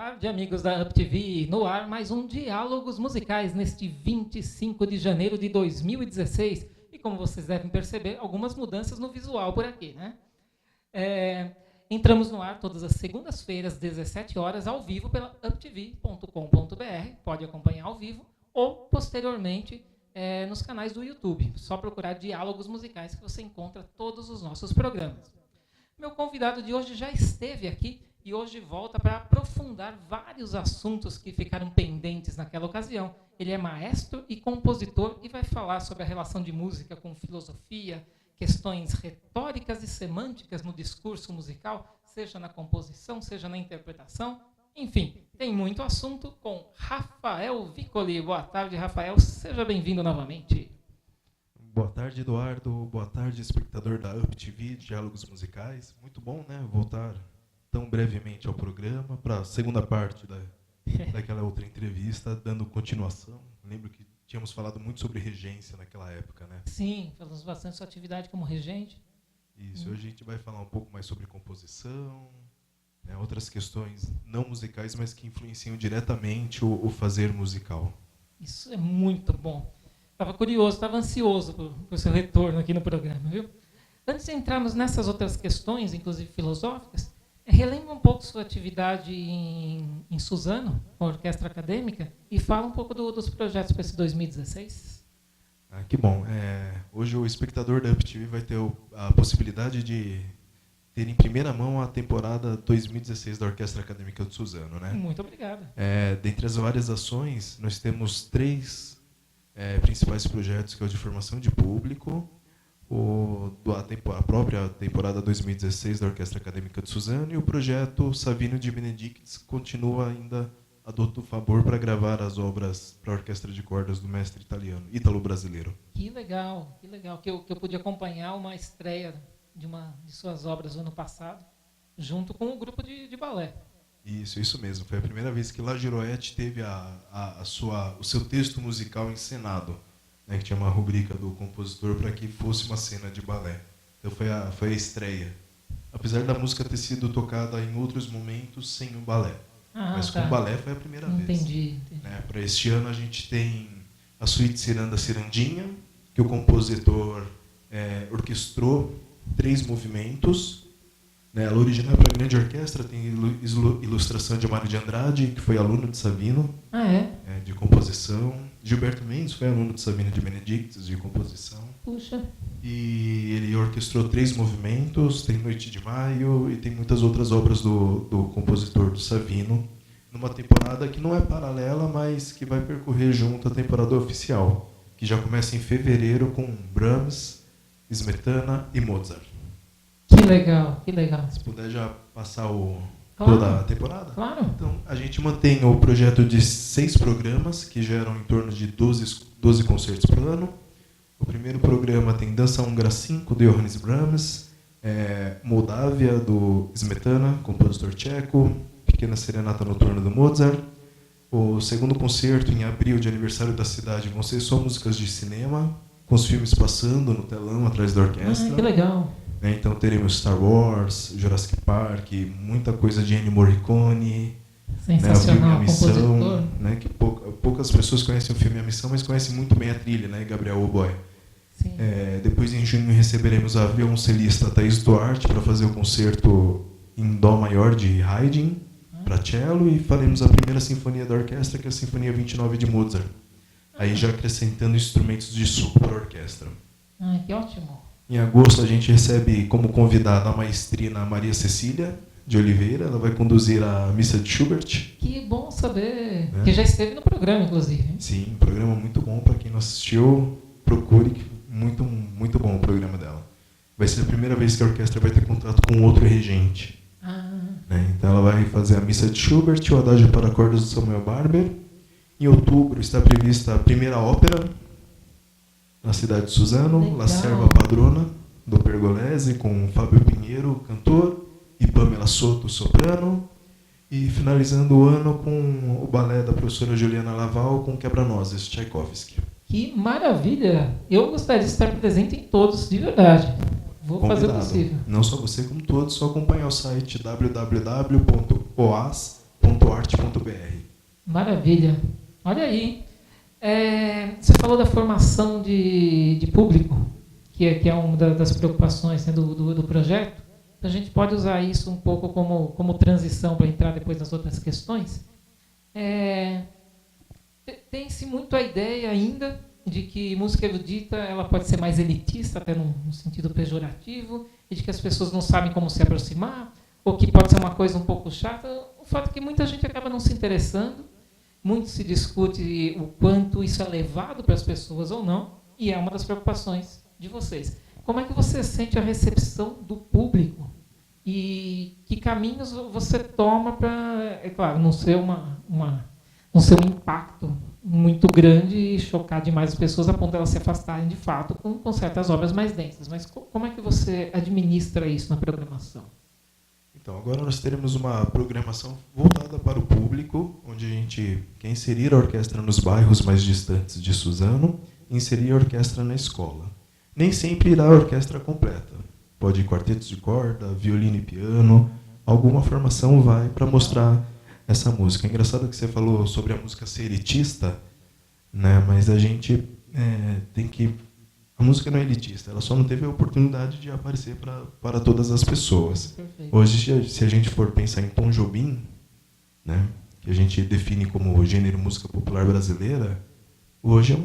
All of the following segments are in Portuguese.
tarde, amigos da UpTV. No ar, mais um Diálogos Musicais neste 25 de janeiro de 2016. E como vocês devem perceber, algumas mudanças no visual por aqui, né? Entramos no ar todas as segundas-feiras, 17 horas, ao vivo pela uptv.com.br. Pode acompanhar ao vivo ou, posteriormente, nos canais do YouTube. Só procurar Diálogos Musicais que você encontra todos os nossos programas. Meu convidado de hoje já esteve aqui e hoje volta para aprofundar vários assuntos que ficaram pendentes naquela ocasião. Ele é maestro e compositor e vai falar sobre a relação de música com filosofia, questões retóricas e semânticas no discurso musical, seja na composição, seja na interpretação. Enfim, tem muito assunto com Rafael Vicoli. Boa tarde, Rafael. Seja bem-vindo novamente. Boa tarde, Eduardo. Boa tarde, espectador da UpTV, Diálogos Musicais. Muito bom, né, voltar tão brevemente ao programa, para a segunda parte daquela outra entrevista, dando continuação. Lembro que tínhamos falado muito sobre regência naquela época, né? Sim, falamos bastante sua atividade como regente. Isso, hoje a gente vai falar um pouco mais sobre composição, né, outras questões não musicais, mas que influenciam diretamente o fazer musical. Isso é muito bom. Estava curioso, estava ansioso por seu retorno aqui no programa, viu? Antes de entrarmos nessas outras questões, inclusive filosóficas, relembra um pouco sua atividade em Suzano, com a orquestra acadêmica, e fala um pouco dos projetos para esse 2016. Que bom. Hoje o espectador da UpTV vai ter a possibilidade de ter em primeira mão a temporada 2016 da Orquestra Acadêmica de Suzano, né? Muito obrigado. Dentre as várias ações, nós temos três principais projetos, que é o de formação de público, a própria temporada 2016 da Orquestra Acadêmica de Suzano e o projeto Savino de Benedictis continua ainda a Dotto Favor para gravar as obras para a orquestra de cordas do mestre italiano, ítalo-brasileiro. Que legal, que eu pude acompanhar uma estreia de suas obras no ano passado, junto com o grupo de balé. Isso mesmo. Foi a primeira vez que La Giroette teve o seu texto musical encenado, né, que tinha uma rubrica do compositor para que fosse uma cena de balé. Então foi a estreia. Apesar da música ter sido tocada em outros momentos sem o balé. Mas com o balé foi a primeira vez. Entendi. Né, para este ano a gente tem a Suíte Ciranda Cirandinha, que o compositor orquestrou 3 movimentos. Ela é original para a grande orquestra, tem ilustração de Mário de Andrade, que foi aluno de Savino, de composição. Gilberto Mendes foi aluno de Savino de Benedictis, de composição. Puxa. E ele orquestrou 3 movimentos, tem Noite de Maio e tem muitas outras obras do compositor do Savino, numa temporada que não é paralela, mas que vai percorrer junto à temporada oficial, que já começa em fevereiro com Brahms, Smetana e Mozart. Que legal. Se puder já passar Claro. Toda a temporada? Claro. Então, a gente mantém o projeto de 6 programas, que geram em torno de 12 concertos por ano. O primeiro programa tem Dança Húngara 5, de Johannes Brahms, Moldávia, do Smetana, compositor tcheco, Pequena Serenata Noturna, do Mozart. O segundo concerto, em abril, de aniversário da cidade, vão ser só músicas de cinema, com os filmes passando no telão atrás da orquestra. Que legal. Então teremos Star Wars, Jurassic Park, muita coisa de Ennio Morricone, sensacional, o filme A Missão, compositor. né, que poucas pessoas conhecem o filme A Missão, mas conhecem muito bem a trilha, né, Gabriel Oboy. Sim. Depois, em junho, receberemos a violoncelista Thaís Duarte para fazer o concerto em Dó maior de Haydn, para cello, e faremos a primeira sinfonia da orquestra, que é a Sinfonia 29 de Mozart. Aí já acrescentando instrumentos de sopro para a orquestra. Que ótimo. Em agosto, a gente recebe como convidada a maestrina Maria Cecília de Oliveira. Ela vai conduzir a missa de Schubert. Que bom saber. Que já esteve no programa, inclusive. Sim, um programa muito bom. Para quem não assistiu, procure. Muito, muito bom o programa dela. Vai ser a primeira vez que a orquestra vai ter contato com outro regente. Então ela vai fazer a missa de Schubert e o Adágio para cordas do Samuel Barber. Em outubro está prevista a primeira ópera na cidade de Suzano, Legal. La Serva Padrona, do Pergolesi, com Fábio Pinheiro, cantor, e Pamela Soto, soprano. E finalizando o ano com o balé da professora Juliana Laval, com Quebra-Nozes, Tchaikovsky. Que maravilha! Eu gostaria de estar presente em todos, de verdade. Vou Convidado. fazer o possível. Não só você, como todos, só acompanhar o site www.oas.com.br www.arte.br. Maravilha. Olha aí. Você falou da formação de público, que é uma das preocupações, né, do projeto. A gente pode usar isso um pouco como transição para entrar depois nas outras questões. Tem-se muito a ideia ainda de que música erudita ela pode ser mais elitista, até no sentido pejorativo, e de que as pessoas não sabem como se aproximar, ou que pode ser uma coisa um pouco chata. O fato é que muita gente acaba não se interessando, muito se discute o quanto isso é levado para as pessoas ou não, e é uma das preocupações de vocês. Como é que você sente a recepção do público? E que caminhos você toma para, é claro, não ser não ser um impacto muito grande e chocar demais as pessoas a ponto de elas se afastarem de fato com certas obras mais densas. Mas como é que você administra isso na programação? Então, agora nós teremos uma programação voltada para o público, onde a gente quer inserir a orquestra nos bairros mais distantes de Suzano e inserir a orquestra na escola. Nem sempre irá a orquestra completa. Pode ir quartetos de corda, violino e piano, alguma formação vai para mostrar essa música. É engraçado que você falou sobre a música ser elitista, né? Mas a gente tem que... A música não é elitista, ela só não teve a oportunidade de aparecer para todas as pessoas. Perfeito. Hoje, se a gente for pensar em Tom Jobim, né, que a gente define como gênero música popular brasileira, hoje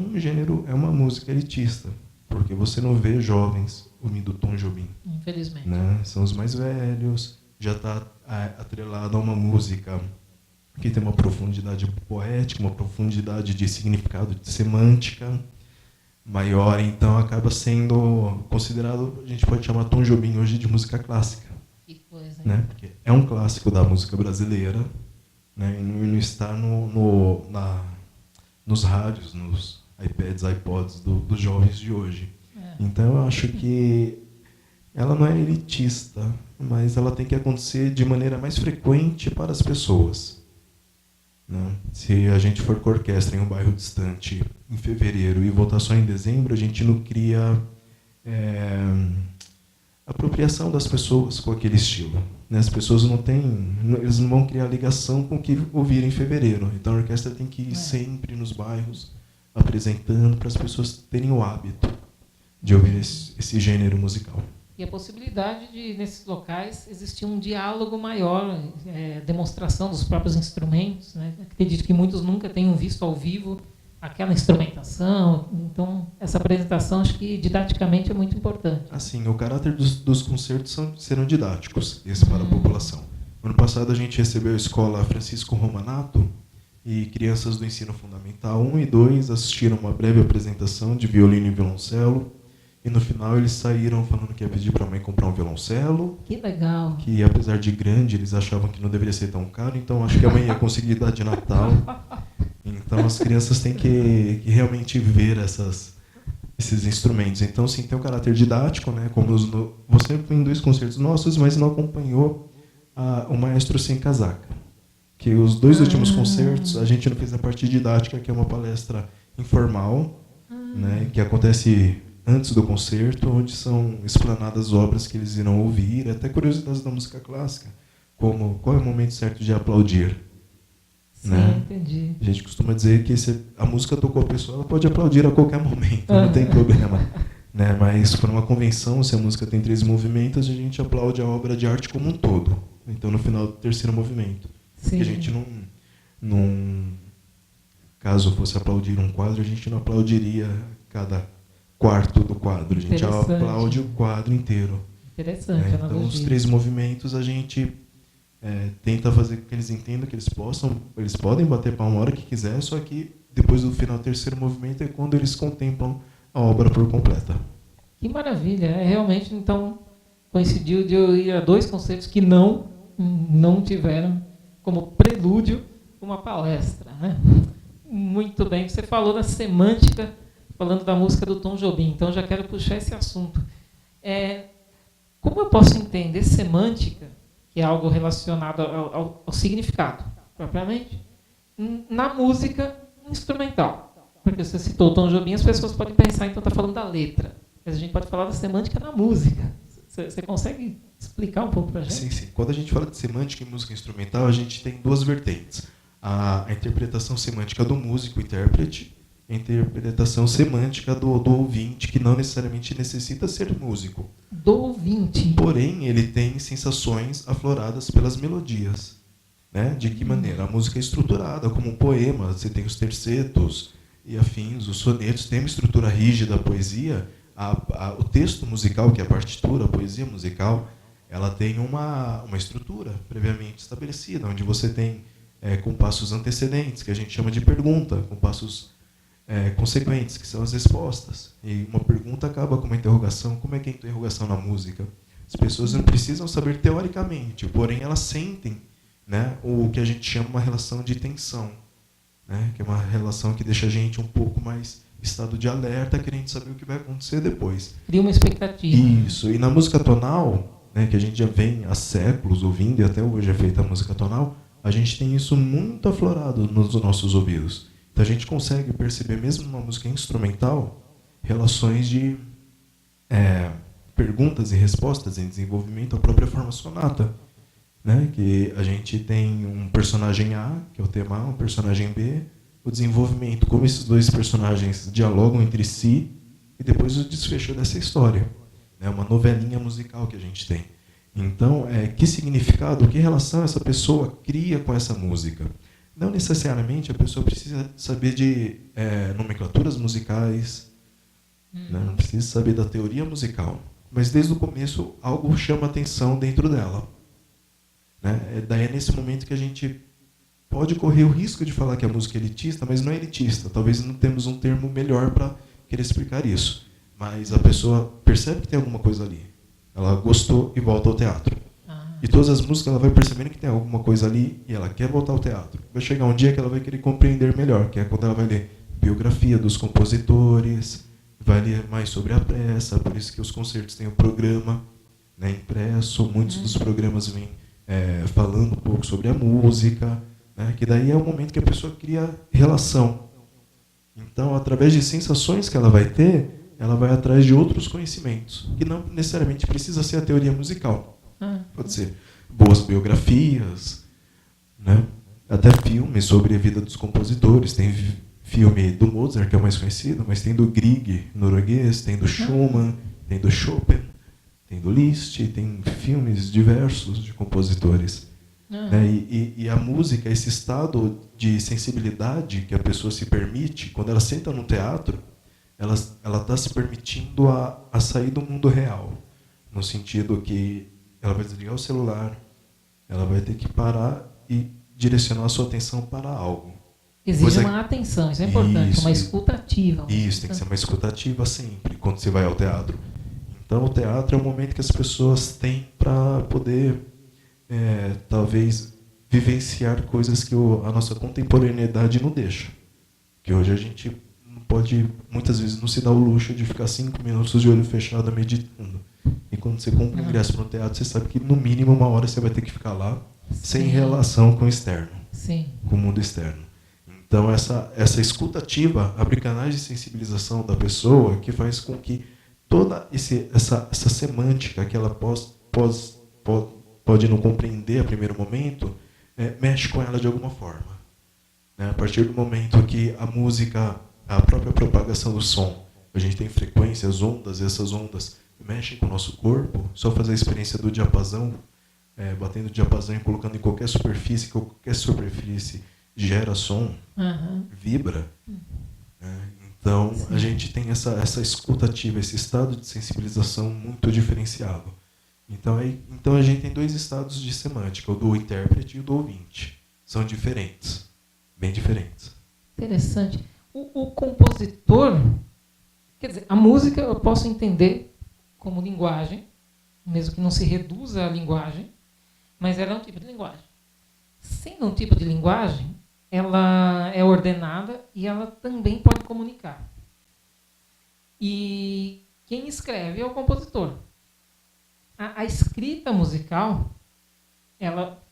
é uma música elitista, porque você não vê jovens ouvindo Tom Jobim. Infelizmente. Né? São os mais velhos, já está atrelado a uma música que tem uma profundidade poética, uma profundidade de significado, de semântica maior, então acaba sendo considerado, a gente pode chamar Tom Jobim hoje de música clássica. Que coisa. Né? Porque é um clássico da música brasileira, né? E não está nos rádios, nos iPads, iPods dos jovens de hoje. Então eu acho que ela não é elitista, mas ela tem que acontecer de maneira mais frequente para as pessoas. Né? Se a gente for com a orquestra em um bairro distante em fevereiro e voltar só em dezembro, a gente não cria apropriação das pessoas com aquele estilo. Né? As pessoas eles não vão criar ligação com o que ouviram em fevereiro. Então a orquestra tem que ir sempre nos bairros apresentando para as pessoas terem o hábito de ouvir esse gênero musical. E a possibilidade de, nesses locais, existir um diálogo maior, demonstração dos próprios instrumentos. Né? Acredito que muitos nunca tenham visto ao vivo aquela instrumentação. Então, essa apresentação, acho que didaticamente é muito importante. Assim, o caráter dos concertos serão didáticos, esse para a população. Ano passado, a gente recebeu a escola Francisco Romanato e crianças do ensino fundamental 1 e 2 assistiram uma breve apresentação de violino e violoncelo. E no final eles saíram falando que ia pedir para a mãe comprar um violoncelo. Que legal. Que apesar de grande, eles achavam que não deveria ser tão caro, então acho que a mãe ia conseguir dar de Natal. Então as crianças têm que realmente ver esses instrumentos. Então sim, tem um caráter didático, né? Como você tem 2 concertos nossos, mas não acompanhou o Maestro Sem Casaca. Que os 2 últimos concertos a gente não fez a parte didática, que é uma palestra informal, né? Que acontece antes do concerto, onde são explanadas obras que eles irão ouvir, até curiosidades da música clássica, como qual é o momento certo de aplaudir. Sim, né? Entendi. A gente costuma dizer que se a música tocou a pessoa, ela pode aplaudir a qualquer momento, não tem problema. Né? Mas para uma convenção, se a música tem 3 movimentos, a gente aplaude a obra de arte como um todo. Então, no final do 3º movimento. Sim. Porque a gente caso fosse aplaudir um quadro, a gente não aplaudiria cada quarto do quadro, a gente aplaude o quadro inteiro. Interessante. Então, os 3 movimentos a gente tenta fazer com que eles entendam que eles podem bater palma a hora que quiser, só que depois do final do 3º movimento é quando eles contemplam a obra por completa. Que maravilha! Realmente, então, coincidiu de eu ir a 2 concertos que não tiveram como prelúdio uma palestra. Né? Muito bem, você falou da semântica, falando da música do Tom Jobim, então já quero puxar esse assunto. Como eu posso entender semântica, que é algo relacionado ao significado, propriamente, na música instrumental? Porque você citou o Tom Jobim, as pessoas podem pensar, então está falando da letra, mas a gente pode falar da semântica na música. Você consegue explicar um pouco para a gente? Sim, sim. Quando a gente fala de semântica em música instrumental, a gente tem duas vertentes. A interpretação semântica do músico, intérprete, e a interpretação semântica do ouvinte, que não necessariamente necessita ser músico. Do ouvinte. Porém, ele tem sensações afloradas pelas melodias. Né? De que maneira? A música é estruturada como um poema, você tem os tercetos e afins, os sonetos, tem uma estrutura rígida, a poesia. O texto musical, que é a partitura, a poesia musical, ela tem uma estrutura previamente estabelecida, onde você tem compassos antecedentes, que a gente chama de pergunta, compassos consequentes, que são as respostas. E uma pergunta acaba com uma interrogação. Como é que é a interrogação na música? As pessoas não precisam saber teoricamente, porém elas sentem, né, o que a gente chama uma relação de tensão, né, que é uma relação que deixa a gente um pouco mais em estado de alerta, querendo saber o que vai acontecer depois. Cria uma expectativa. Isso. E na música tonal, né, que a gente já vem há séculos ouvindo, e até hoje é feita a música tonal, a gente tem isso muito aflorado nos nossos ouvidos. Então a gente consegue perceber, mesmo numa música instrumental, relações de perguntas e respostas em desenvolvimento, a própria forma sonata. Né? Que a gente tem um personagem A, que é o tema A, um personagem B, o desenvolvimento, como esses dois personagens dialogam entre si, e depois o desfecho dessa história. É uma novelinha musical que a gente tem. Então, que significado, que relação essa pessoa cria com essa música? Não necessariamente a pessoa precisa saber de nomenclaturas musicais, né? Não precisa saber da teoria musical, mas desde o começo algo chama atenção dentro dela. Né? Daí é nesse momento que a gente pode correr o risco de falar que a música é elitista, mas não é elitista. Talvez não temos um termo melhor para querer explicar isso. Mas a pessoa percebe que tem alguma coisa ali. Ela gostou e volta ao teatro. E todas as músicas ela vai percebendo que tem alguma coisa ali e ela quer voltar ao teatro. Vai chegar um dia que ela vai querer compreender melhor, que é quando ela vai ler biografia dos compositores, vai ler mais sobre a peça, por isso que os concertos têm o programa, né, impresso, muitos dos programas vêm falando um pouco sobre a música, né, que daí é o momento que a pessoa cria relação. Então, através de sensações que ela vai ter, ela vai atrás de outros conhecimentos, que não necessariamente precisa ser a teoria musical. Pode ser boas biografias, né? Até filmes sobre a vida dos compositores. Tem filme do Mozart, que é o mais conhecido, mas tem do Grieg, norueguês, tem do Schumann, tem do Chopin, tem do Liszt, tem filmes diversos de compositores. Né? E a música, esse estado de sensibilidade que a pessoa se permite, quando ela senta num teatro, ela está se permitindo a sair do mundo real, no sentido que ela vai desligar o celular, ela vai ter que parar e direcionar a sua atenção para algo. Exige uma atenção, isso é importante, uma escuta ativa. Isso, tem que ser uma escuta ativa sempre, quando você vai ao teatro. Então, o teatro é o momento que as pessoas têm para poder, talvez, vivenciar coisas que a nossa contemporaneidade não deixa. Que hoje a gente não pode, muitas vezes, não se dá o luxo de ficar 5 minutos de olho fechado meditando. E quando você compra um ingresso para um teatro, você sabe que no mínimo 1 hora você vai ter que ficar lá, sem relação com o externo, com o mundo externo. Então, essa escuta ativa abre canais de sensibilização da pessoa que faz com que toda essa semântica que ela pode não compreender a primeiro momento, mexe com ela de alguma forma. Né? A partir do momento que a música, a própria propagação do som, a gente tem frequências, ondas, e essas ondas mexem com o nosso corpo, só fazer a experiência do diapasão, batendo o diapasão e colocando em qualquer superfície gera som, vibra. Então, a gente tem essa escuta ativa, esse estado de sensibilização muito diferenciado. Então a gente tem 2 estados de semântica, o do intérprete e o do ouvinte. São diferentes, bem diferentes. Interessante. O compositor, quer dizer, a música eu posso entender como linguagem, mesmo que não se reduza à linguagem, mas ela é um tipo de linguagem. Sendo um tipo de linguagem, ela é ordenada e ela também pode comunicar. E quem escreve é o compositor. A escrita musical, é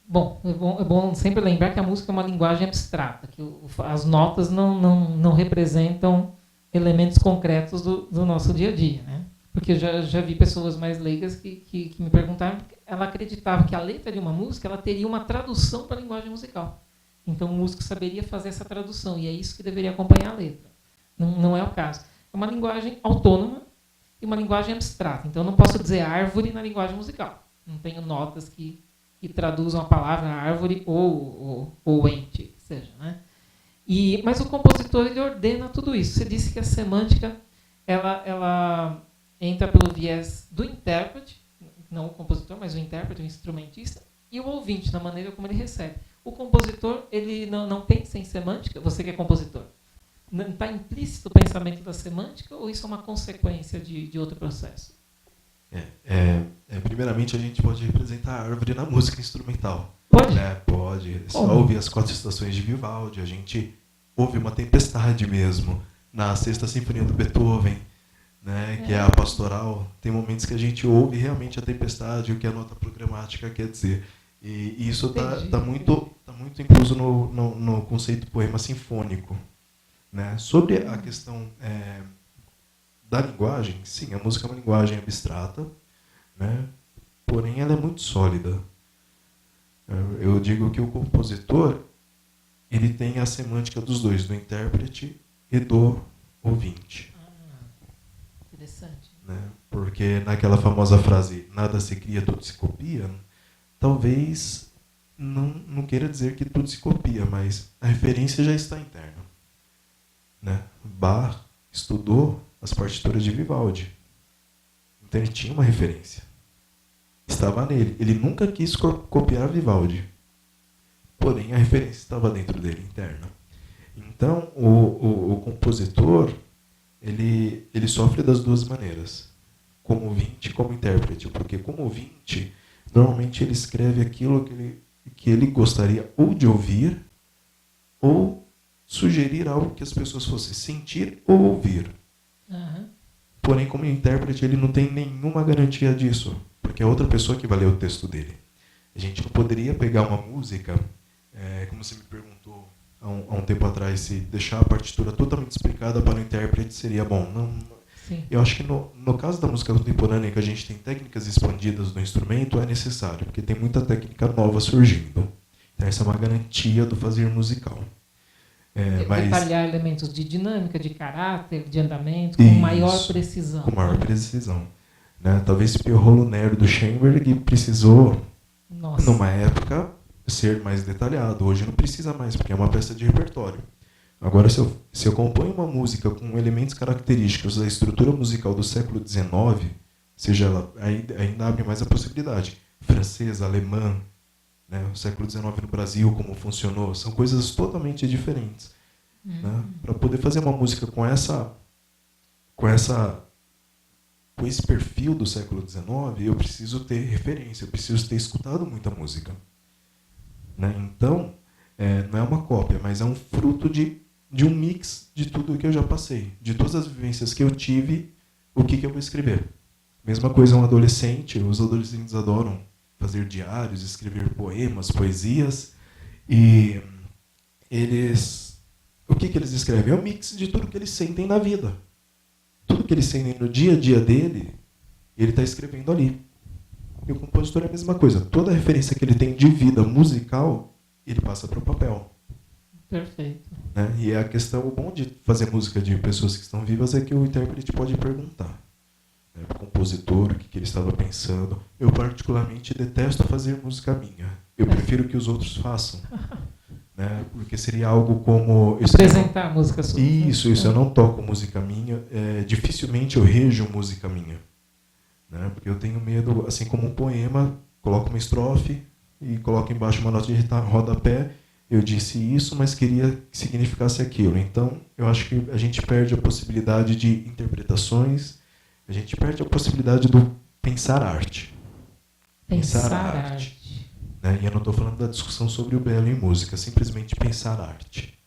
bom sempre lembrar que a música é uma linguagem abstrata, que as notas não representam elementos concretos do nosso dia a dia, né? Porque eu já vi pessoas mais leigas que me perguntaram, ela acreditava que a letra de uma música ela teria uma tradução para a linguagem musical. Então o músico saberia fazer essa tradução, e é isso que deveria acompanhar a letra. Não é o caso. É uma linguagem autônoma e uma linguagem abstrata. Então eu não posso dizer árvore na linguagem musical. Não tenho notas que traduzam a palavra árvore ou ente, que seja, né? Mas o compositor ele ordena tudo isso. Você disse que a semântica ela entra pelo viés do intérprete, não o compositor, mas o intérprete, o instrumentista, e o ouvinte, na maneira como ele recebe. O compositor ele não pensa em semântica, você que é compositor. Está implícito o pensamento da semântica ou isso é uma consequência de outro processo? Primeiramente, a gente pode representar a árvore na música instrumental. Pode? Pode. Só ouvir as 4 estações de Vivaldi, a gente ouve uma tempestade mesmo. Na Sexta Sinfonia do Beethoven, né, que é a pastoral, tem momentos que a gente ouve realmente a tempestade, o que a nota programática quer dizer. E isso está muito incluso no conceito poema sinfônico. Né? Sobre a questão da linguagem, sim, a música é uma linguagem abstrata, né? Porém ela é muito sólida. Eu digo que o compositor ele tem a semântica dos dois, do intérprete e do ouvinte. Interessante. Né? Porque naquela famosa frase, nada se cria, tudo se copia, talvez não queira dizer que tudo se copia, mas a referência já está interna. Né? Bach estudou as partituras de Vivaldi. Então ele tinha uma referência. Estava nele. Ele nunca quis copiar Vivaldi. Porém, a referência estava dentro dele, interna. Então, o compositor, ele sofre das duas maneiras. Como ouvinte e como intérprete. Porque como ouvinte, normalmente ele escreve aquilo que ele gostaria ou de ouvir, ou sugerir algo que as pessoas fossem sentir ou ouvir. Uhum. Porém, como intérprete, ele não tem nenhuma garantia disso, porque é outra pessoa que vai ler o texto dele. A gente não poderia pegar uma música, como você me perguntou há um tempo atrás, se deixar a partitura totalmente explicada para o intérprete seria bom. Não, eu acho que no caso da música contemporânea, que a gente tem técnicas expandidas do instrumento, é necessário, porque tem muita técnica nova surgindo. Então, essa é uma garantia do fazer musical. Detalhar elementos de dinâmica, de caráter, de andamento, com maior precisão. Com maior precisão. Né? Talvez o Pierrot Lunaire do Schoenberg precisou, numa época, ser mais detalhado. Hoje não precisa mais, porque é uma peça de repertório. Agora, se eu componho uma música com elementos característicos da estrutura musical do século XIX, seja ela, ainda abre mais a possibilidade. Francesa, alemã, né? O século XIX no Brasil, como funcionou, são coisas totalmente diferentes. Né? Para poder fazer uma música com esse perfil do século XIX, eu preciso ter referência, eu preciso ter escutado muita música. Né? Então, não é uma cópia, mas é um fruto de um mix de tudo que eu já passei, de todas as vivências que eu tive, o que eu vou escrever. Mesma coisa um adolescente, os adolescentes adoram fazer diários, escrever poemas, poesias, e o que eles escrevem? É um mix de tudo que eles sentem na vida. Tudo que eles sentem no dia a dia dele, ele está escrevendo ali. E o compositor é a mesma coisa. Toda a referência que ele tem de vida musical, ele passa para o papel. Perfeito. Né? E a questão, o bom de fazer música de pessoas que estão vivas é que o intérprete pode perguntar. Para o compositor, o que ele estava pensando. Eu, particularmente, detesto fazer música minha. Eu prefiro que os outros façam. Né? Porque seria algo como... Apresentar a música sua. Isso. Eu não toco música minha. Dificilmente eu rejo música minha. Né? Porque eu tenho medo, assim como um poema, coloco uma estrofe e coloco embaixo uma nota de rodapé. Eu disse isso, mas queria que significasse aquilo. Então, eu acho que a gente perde a possibilidade de interpretações. A gente perde a possibilidade do pensar arte. Pensar arte. Né? E eu não estou falando da discussão sobre o belo em música, simplesmente pensar arte.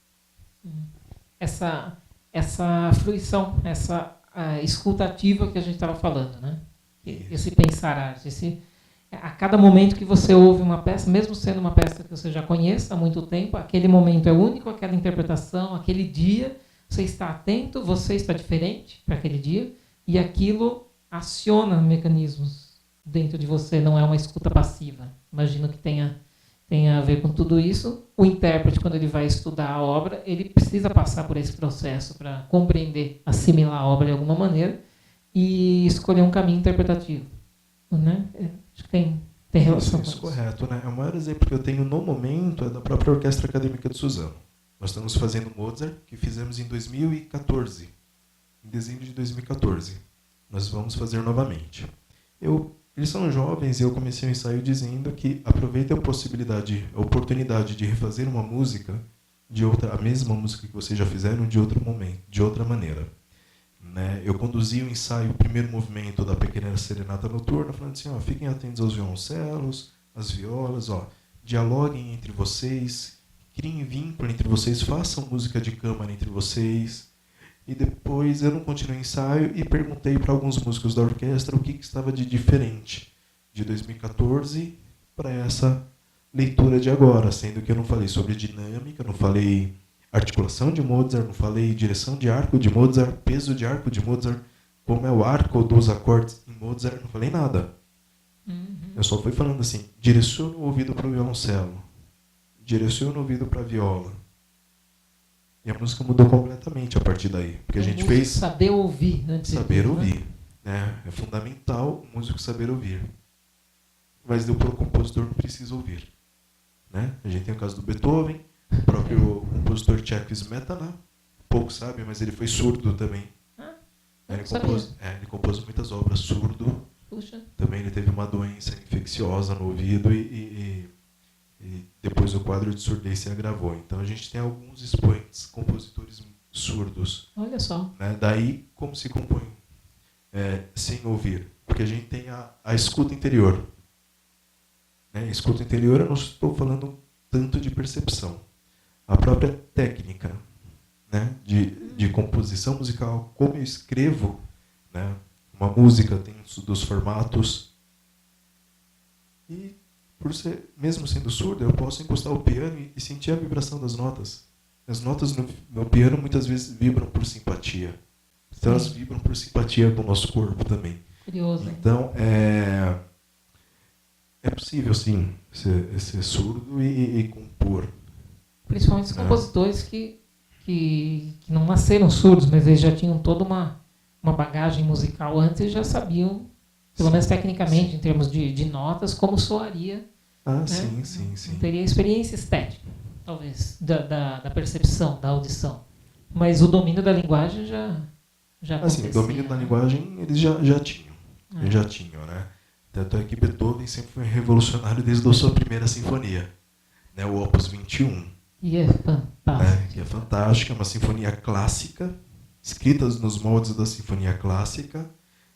Essa fruição, essa escutativa que a gente estava falando, né? Esse pensar arte. A cada momento que você ouve uma peça, mesmo sendo uma peça que você já conhece há muito tempo, aquele momento é único, aquela interpretação, aquele dia, você está atento, você está diferente para aquele dia, e aquilo aciona mecanismos dentro de você, não é uma escuta passiva. Imagino que tenha a ver com tudo isso. O intérprete, quando ele vai estudar a obra, ele precisa passar por esse processo para compreender, assimilar a obra de alguma maneira e escolher um caminho interpretativo. Né? Acho que tem relação isso com isso. Correto. Né? O maior exemplo que eu tenho no momento é da própria Orquestra Acadêmica de Suzano. Nós estamos fazendo Mozart, que fizemos em 2014. Em dezembro de 2014. Nós vamos fazer novamente. Eles são jovens e eu comecei o ensaio dizendo que aproveitem a oportunidade de refazer uma música, a mesma música que vocês já fizeram de outro momento, de outra maneira. Né? Eu conduzi o ensaio, o primeiro movimento da Pequena Serenata Noturna, falando assim, fiquem atentos aos violoncelos, às violas, dialoguem entre vocês, criem vínculo entre vocês, façam música de câmara entre vocês. E depois eu não continuei o ensaio e perguntei para alguns músicos da orquestra o que estava de diferente de 2014 para essa leitura de agora, sendo que eu não falei sobre dinâmica, não falei articulação de Mozart, não falei direção de arco de Mozart, peso de arco de Mozart, como é o arco dos acordes em Mozart, não falei nada. Eu só fui falando assim, direciona o ouvido para o violoncelo, direciona o ouvido para a viola. E a música mudou completamente a partir daí. Porque a gente fez... Saber ouvir antes de saber tudo, ouvir. Né? É fundamental o músico saber ouvir. Mas o compositor não precisa ouvir. Né? A gente tem o caso do Beethoven, o próprio compositor tcheco Smetana. Pouco sabe, mas ele foi surdo também. Ele compôs muitas obras surdo. Puxa. Também ele teve uma doença infecciosa no ouvido e depois o quadro de surdez se agravou. Então a gente tem alguns expoentes, compositores surdos. Olha só. Né? Daí, como se compõe sem ouvir? Porque a gente tem a escuta interior. Né? Escuta interior, eu não estou falando tanto de percepção. A própria técnica, né? de composição musical, como eu escrevo, né? Uma música tem dos formatos. E mesmo sendo surdo, eu posso encostar o piano e sentir a vibração das notas. As notas no piano muitas vezes vibram por simpatia. Então elas vibram por simpatia com o nosso corpo também. Curioso. Então é possível sim ser surdo e compor. Principalmente os compositores que não nasceram surdos, mas eles já tinham toda uma bagagem musical antes e já sabiam, pelo menos tecnicamente, em termos de notas, como soaria. Né? Sim. Teria experiência estética, talvez, da percepção, da audição. Mas o domínio da linguagem já acontecia. O domínio da linguagem eles já tinham. Eles já tinham, né? Tanto é que Beethoven sempre foi revolucionário desde a sua primeira sinfonia, né? O Opus 21. E é fantástico. Que é fantástica, uma sinfonia clássica, escrita nos moldes da sinfonia clássica,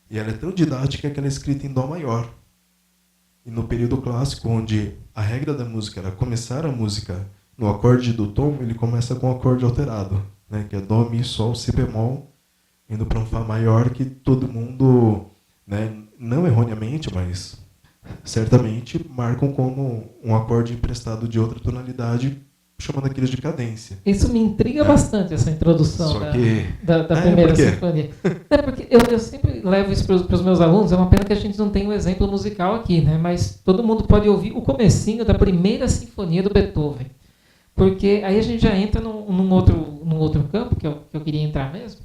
e ela é tão didática que ela é escrita em Dó maior. E no período clássico, onde a regra da música era começar a música no acorde do tom, ele começa com o acorde alterado, né, que é Dó, Mi, Sol, Si bemol, indo para um Fá maior, que todo mundo, né, não erroneamente, mas certamente, marcam como um acorde emprestado de outra tonalidade, chamando aqueles de cadência. Isso me intriga bastante, essa introdução da primeira sinfonia. Porque eu sempre levo isso para os meus alunos, é uma pena que a gente não tem um exemplo musical aqui, né? Mas todo mundo pode ouvir o comecinho da primeira sinfonia do Beethoven. Porque aí a gente já entra num outro campo, que eu queria entrar mesmo,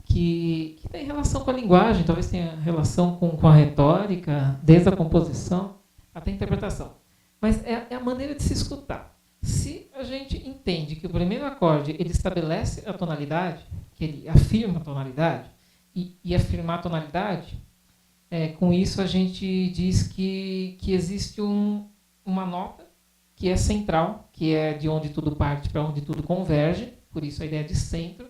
que tem relação com a linguagem, talvez tenha relação com a retórica, desde a composição até a interpretação. Mas é a maneira de se escutar. Se a gente entende que o primeiro acorde ele estabelece a tonalidade, que ele afirma a tonalidade, e afirmar a tonalidade, com isso a gente diz que existe uma nota que é central, que é de onde tudo parte para onde tudo converge, por isso a ideia de centro,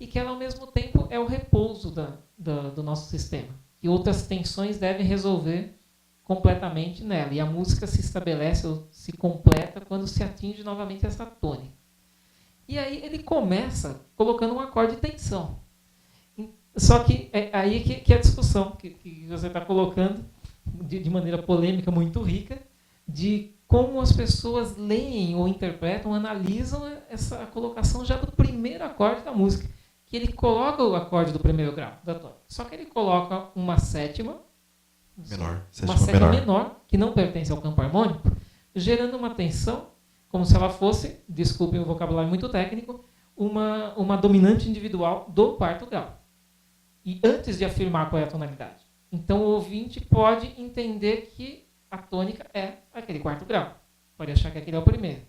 e que ela ao mesmo tempo é o repouso do nosso sistema, que outras tensões devem resolver completamente nela. E a música se estabelece ou se completa quando se atinge novamente essa tônica. E aí ele começa colocando um acorde de tensão. Só que é aí que é a discussão que você está colocando, de maneira polêmica, muito rica, de como as pessoas leem ou interpretam, analisam essa colocação já do primeiro acorde da música. que ele coloca o acorde do primeiro grau da tônica. Só que ele coloca uma sétima menor, uma sétima menor, que não pertence ao campo harmônico, gerando uma tensão, como se ela fosse, desculpem o vocabulário muito técnico, uma dominante individual do quarto grau. E antes de afirmar qual é a tonalidade. Então o ouvinte pode entender que a tônica é aquele quarto grau. Pode achar que aquele é o primeiro.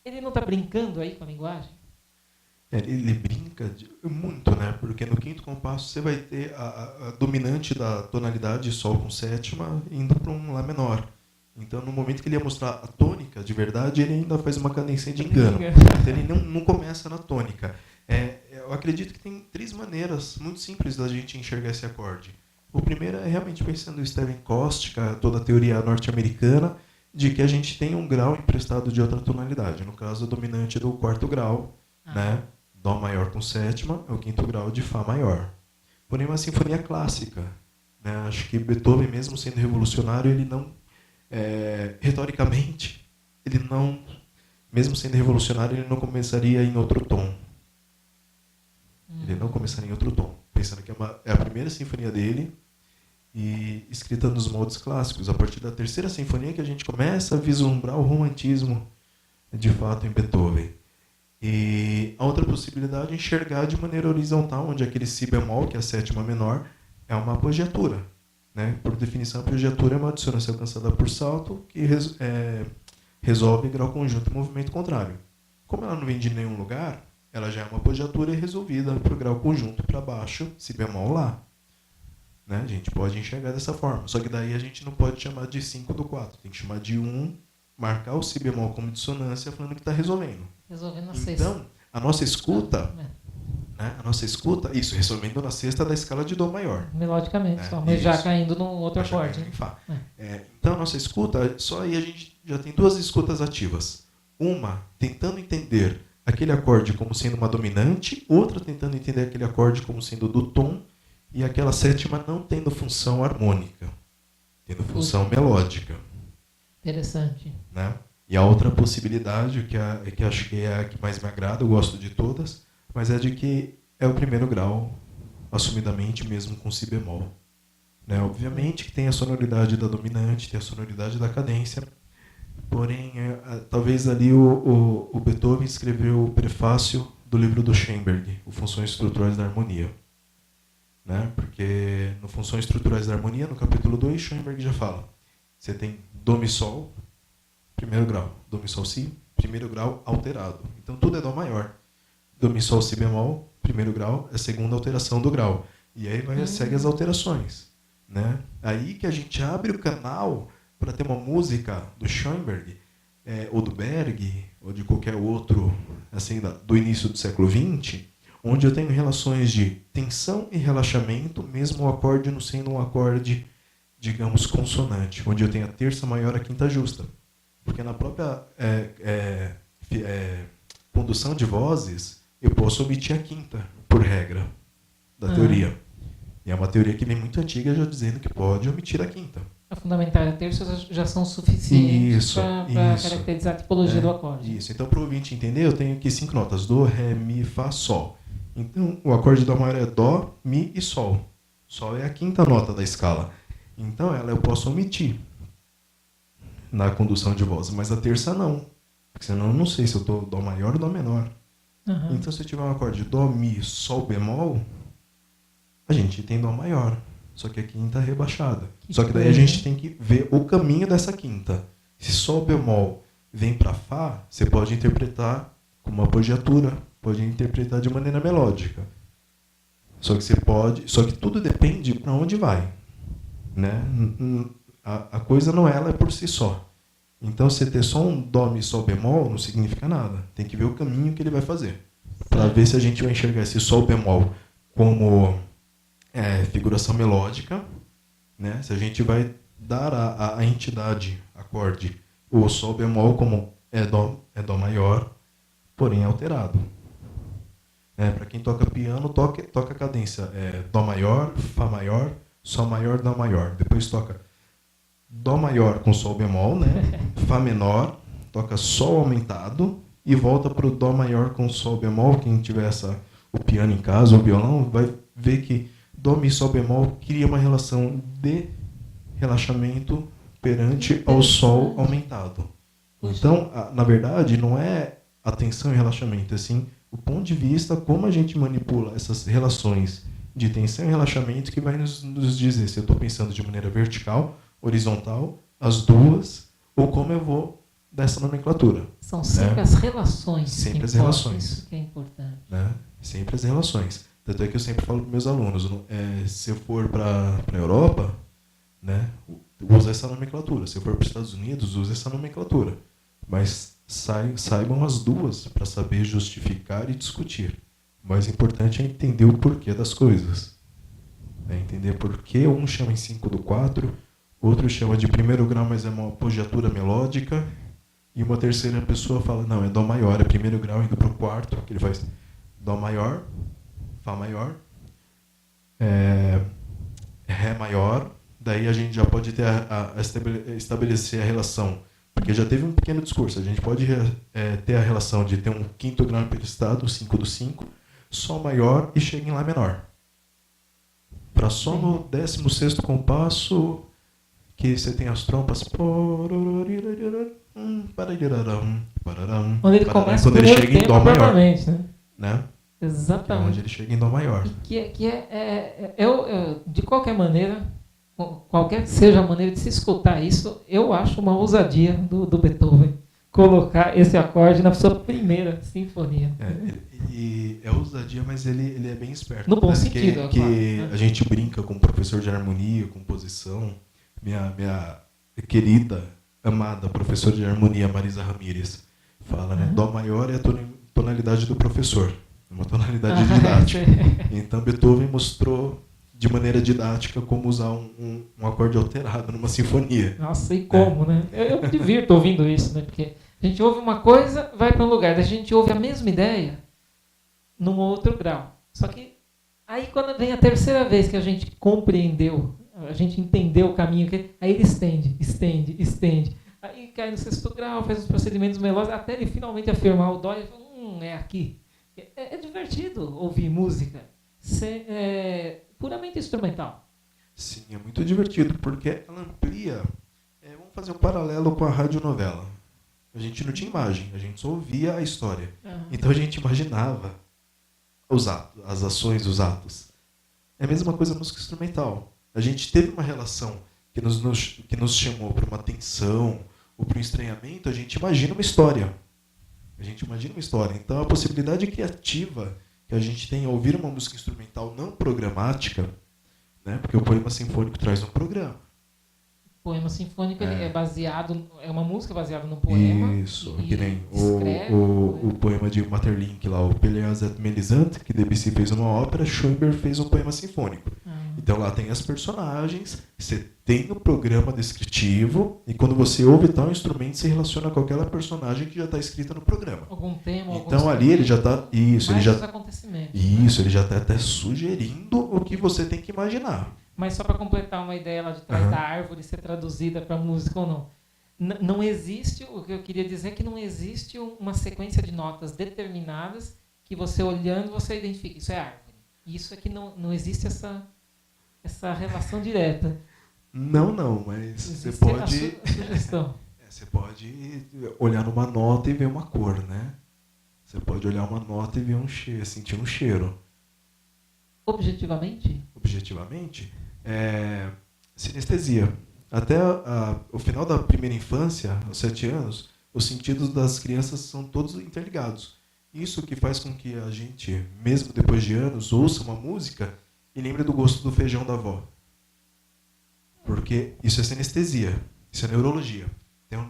Ele não está brincando aí com a linguagem? Ele brinca muito, né? Porque no quinto compasso você vai ter a dominante da tonalidade Sol com sétima indo para um Lá menor. Então, no momento que ele ia mostrar a tônica, de verdade, ele ainda faz uma cadência de engano. Então, ele não começa na tônica. Eu acredito que tem 3 maneiras muito simples da gente enxergar esse acorde. O primeiro é realmente pensando em Stephen Kostka, toda a teoria norte-americana, de que a gente tem um grau emprestado de outra tonalidade. No caso, a dominante do quarto grau, né? Dó maior com sétima é o quinto grau de Fá maior. Porém, uma sinfonia clássica. Né? Acho que Beethoven, mesmo sendo revolucionário, ele não... retoricamente, ele não... Mesmo sendo revolucionário, ele não começaria em outro tom. Ele não começaria em outro tom. Pensando que é a primeira sinfonia dele e escrita nos moldes clássicos. A partir da terceira sinfonia que a gente começa a vislumbrar o romantismo, de fato, em Beethoven. E a outra possibilidade é enxergar de maneira horizontal, onde aquele si bemol, que é a sétima menor, é uma apogiatura. Né? Por definição, a apogiatura é uma dissonância alcançada por salto que resolve grau conjunto e movimento contrário. Como ela não vem de nenhum lugar, ela já é uma apogiatura resolvida para o grau conjunto para baixo, si bemol lá. Né? A gente pode enxergar dessa forma. Só que daí a gente não pode chamar de 5 do 4. Tem que chamar de 1, marcar o si bemol como dissonância, falando que está resolvendo. Resolvendo na sexta. Então, a nossa escuta, isso, resolvendo na sexta da escala de Dó maior. Melodicamente, só, mas já caindo num outro acorde. Então, a nossa escuta, só aí a gente já tem 2 escutas ativas. Uma, tentando entender aquele acorde como sendo uma dominante, outra tentando entender aquele acorde como sendo do tom, e aquela sétima não tendo função harmônica, tendo função melódica. Interessante. Né? E a outra possibilidade, que acho que é a que mais me agrada, eu gosto de todas, mas é de que é o primeiro grau, assumidamente, mesmo com si bemol. Né? Obviamente que tem a sonoridade da dominante, tem a sonoridade da cadência, porém, talvez ali o Beethoven escreveu o prefácio do livro do Schoenberg, o Funções Estruturais da Harmonia. Né? Porque no Funções Estruturais da Harmonia, no capítulo 2, Schoenberg já fala. Você tem Dó, Mi, Sol, primeiro grau. Dó, Mi, Sol, Si, primeiro grau alterado. Então tudo é Dó maior. Dó, Mi, Sol, Si bemol, primeiro grau, é a segunda alteração do grau. E aí segue as alterações. Né? Aí que a gente abre o canal para ter uma música do Schoenberg, ou do Berg, ou de qualquer outro assim, do início do século XX, onde eu tenho relações de tensão e relaxamento, mesmo o acorde não sendo um acorde, digamos, consonante, onde eu tenho a terça maior e a quinta justa. Porque na própria condução de vozes, eu posso omitir a quinta, por regra, da teoria. E é uma teoria que vem muito antiga, já dizendo que pode omitir a quinta. A fundamental e a terça já são suficientes para caracterizar a tipologia do acorde. Isso. Então, para o ouvinte entender, eu tenho aqui 5 notas. Dó, Ré, Mi, Fá, Sol. Então, o acorde de Dó maior é Dó, Mi e Sol. Sol é a quinta nota da escala. Então, eu posso omitir na condução de voz, mas a terça não. Porque senão eu não sei se eu estou Dó maior ou Dó menor. Então, se eu tiver um acorde de Dó, Mi, Sol bemol, a gente tem Dó maior. Só que a quinta é rebaixada. Só que daí a gente tem que ver o caminho dessa quinta. Se Sol bemol vem para Fá, você pode interpretar como uma apogiatura, pode interpretar de maneira melódica. Só que tudo depende para onde vai. Né? A coisa não é por si só. Então, você ter só um Dó, Mi, Sol bemol não significa nada. Tem que ver o caminho que ele vai fazer. Para ver se a gente vai enxergar esse Sol bemol como figuração melódica, né? Se a gente vai dar a entidade, acorde, o Sol bemol como é Dó maior, porém alterado. Para quem toca piano, toca a cadência. Dó maior, Fá maior, Sol maior, Dó maior. Depois toca Dó maior com Sol bemol, né? Fá menor, toca Sol aumentado e volta para o Dó maior com Sol bemol, quem tiver o piano em casa, o violão, vai ver que Dó, Mi, Sol bemol cria uma relação de relaxamento perante ao Sol aumentado. Então, na verdade, não é atenção e relaxamento, é sim o ponto de vista como a gente manipula essas relações de tensão e relaxamento que vai nos dizer se eu estou pensando de maneira vertical, horizontal, as duas, ou como eu vou dessa nomenclatura. São sempre as relações. Sempre as relações. Isso que é importante. Né? Sempre as relações. Tanto é que eu sempre falo para meus alunos, se eu for para a Europa, né, usa essa nomenclatura. Se eu for para os Estados Unidos, usa essa nomenclatura. Mas saibam as duas para saber justificar e discutir. O mais importante é entender o porquê das coisas. É entender por que um chama em 5 do 4, outro chama de primeiro grau, mas é uma apogiatura melódica, e uma terceira pessoa fala, não, é Dó maior, é primeiro grau indo para o quarto, que ele faz Dó maior, Fá maior, Ré maior, daí a gente já pode ter estabelecer a relação, porque já teve um pequeno discurso, a gente pode ter a relação de ter um quinto grau emprestado, 5 do 5, Sol maior e chega em Lá menor. Para Sol no 16º compasso, que você tem as trompas, onde ele começa quando ele chega em Dó maior, né? Exatamente. Que é onde ele chega em Dó maior. De qualquer maneira, qualquer que seja a maneira de se escutar isso, eu acho uma ousadia do Beethoven colocar esse acorde na sua primeira sinfonia. E é ousadia, mas ele é bem esperto. No bom sentido, que claro, né? A gente brinca com o professor de harmonia, composição, minha querida, amada professora de harmonia, Marisa Ramírez, fala, né? Dó maior é a tonalidade do professor, uma tonalidade didática. Então Beethoven mostrou de maneira didática como usar um acorde alterado numa sinfonia. Nossa, e como, né? Eu me divirto ouvindo isso, né? Porque a gente ouve uma coisa, vai para um lugar, a gente ouve a mesma ideia num outro grau. Só que aí quando vem a terceira vez que a gente compreendeu, a gente entendeu o caminho, aí ele estende. Aí cai no sexto grau, faz os procedimentos melódicos, até ele finalmente afirmar o Dó e fala, é aqui. É divertido ouvir música puramente instrumental. Sim, é muito divertido, porque ela amplia. Vamos fazer um paralelo com a radionovela. A gente não tinha imagem, a gente só ouvia a história. Então a gente imaginava as ações, os atos. É a mesma coisa na música instrumental. A gente teve uma relação que nos chamou para uma tensão ou para um estranhamento, a gente imagina uma história. Então a possibilidade criativa que a gente tem ao ouvir uma música instrumental não programática, né, porque o poema sinfônico traz um programa. O poema sinfônico é uma música baseada num poema. Isso, que nem o poema de Maeterlinck lá, o Pelléas et Mélisande, que Debussy fez uma ópera, Schoenberg fez um poema sinfônico. Então lá tem as personagens, você tem o programa descritivo, e quando você ouve tal instrumento, se relaciona com aquela personagem que já está escrita no programa. Algum tema, então ali ele já está ele já está até sugerindo o que você tem que imaginar. Mas só para completar uma ideia lá de trás da árvore ser traduzida para música ou não. Não existe, o que eu queria dizer é que não existe uma sequência de notas determinadas que você olhando, você identifica. Isso é árvore. Isso é que não existe essa relação direta. Não, mas você pode... Você pode olhar numa nota e ver uma cor, né? Você pode olhar uma nota e ver um cheiro, sentir um cheiro. Objetivamente? Objetivamente? Sinestesia. Até o final da primeira infância, aos 7 anos, os sentidos das crianças são todos interligados. Isso que faz com que a gente, mesmo depois de anos, ouça uma música e lembre do gosto do feijão da avó. Porque isso é sinestesia, isso é neurologia. Tem um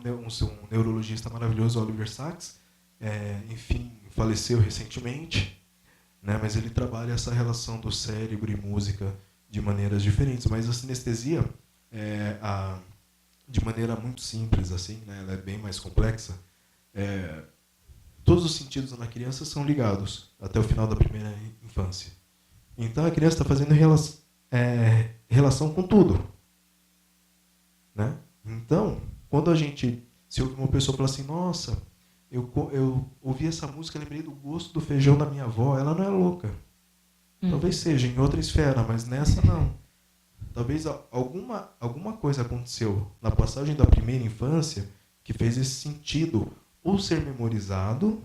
neurologista maravilhoso, Oliver Sacks, enfim, faleceu recentemente, né, mas ele trabalha essa relação do cérebro e música de maneiras diferentes. Mas a sinestesia, de maneira muito simples, assim, né, ela é bem mais complexa. Todos os sentidos na criança são ligados até o final da primeira infância. Então a criança está fazendo relação com tudo, né? Então, quando a gente se ouve uma pessoa falar assim, nossa, eu ouvi essa música, lembrei do gosto do feijão da minha avó. Ela não é louca. Talvez seja em outra esfera, mas nessa não. Talvez alguma coisa aconteceu na passagem da primeira infância que fez esse sentido ou ser memorizado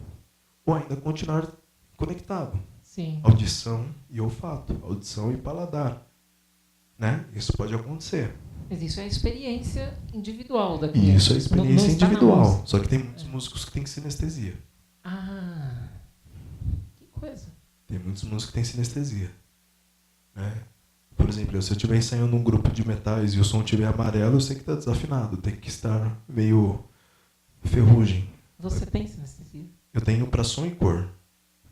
ou ainda continuar conectado. Sim. Audição e olfato, audição e paladar. Né? Isso pode acontecer. Mas isso é a experiência individual da criança. Isso é a experiência não individual. Só que tem muitos músicos que têm sinestesia. Ah, que coisa. Tem muitos músicos que têm sinestesia. Né? Por exemplo, se eu estiver ensaiando um grupo de metais e o som estiver amarelo, eu sei que está desafinado. Tem que estar meio ferrugem. Você tem sinestesia? Eu tenho para som e cor.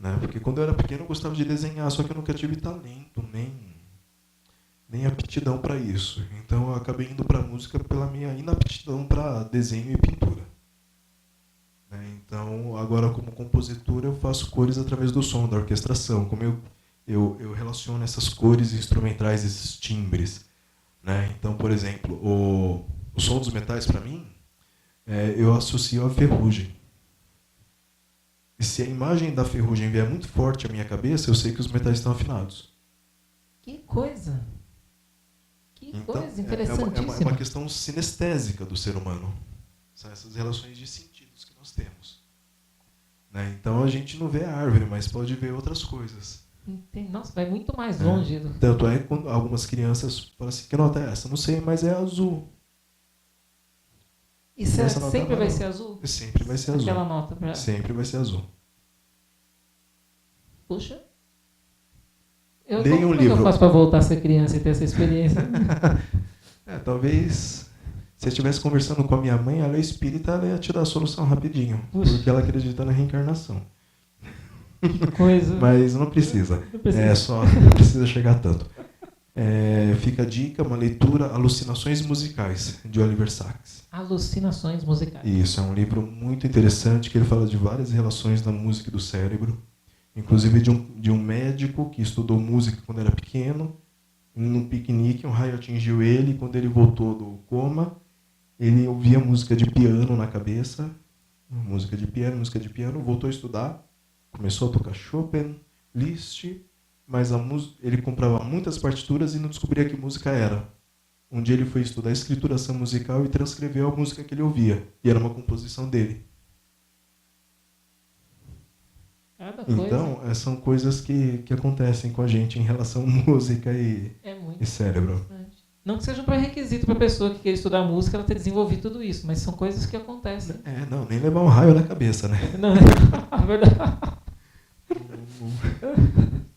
Né? Porque quando eu era pequeno eu gostava de desenhar, só que eu nunca tive talento, nem aptidão para isso. Então eu acabei indo para a música pela minha inaptidão para desenho e pintura. Né? Então, agora como compositor eu faço cores através do som, da orquestração. Como eu relaciono essas cores instrumentais, esses timbres. Né? Então, por exemplo, o som dos metais para mim, eu associo à ferrugem. E se a imagem da ferrugem vier muito forte à minha cabeça, eu sei que os metais estão afinados. Que coisa! Que então, coisa interessantíssima. É uma questão sinestésica do ser humano. São essas relações de sentidos que nós temos. Né? Então a gente não vê a árvore, mas pode ver outras coisas. Nossa, vai muito mais longe. Tanto é que quando algumas crianças falam assim, que nota é essa? Não sei, mas é azul. E sempre vai ser azul? Sempre vai ser azul. Aquela nota pra... Sempre vai ser azul. Puxa. Leia um livro. Como eu faço para voltar a ser criança e ter essa experiência? Talvez, se eu estivesse conversando com a minha mãe, ela é espírita, ela ia te dar a solução rapidinho. Puxa. Porque ela acredita na reencarnação. Que coisa. Mas não precisa. Não precisa chegar tanto. Fica a dica, uma leitura, Alucinações Musicais, de Oliver Sacks. Alucinações Musicais. Isso, é um livro muito interessante, que ele fala de várias relações da música e do cérebro. Inclusive de um médico que estudou música quando era pequeno. Num piquenique, um raio atingiu ele, e quando ele voltou do coma, ele ouvia música de piano na cabeça. Música de piano, voltou a estudar. Começou a tocar Chopin, Liszt, mas ele comprava muitas partituras e não descobria que música era. Um dia ele foi estudar escrituração musical e transcreveu a música que ele ouvia. E era uma composição dele. Então, são coisas que acontecem com a gente em relação à música e cérebro. Não que seja um pré-requisito para a pessoa que quer estudar música ela ter desenvolvido tudo isso, mas são coisas que acontecem. Nem levar um raio na cabeça, né? Não, é verdade.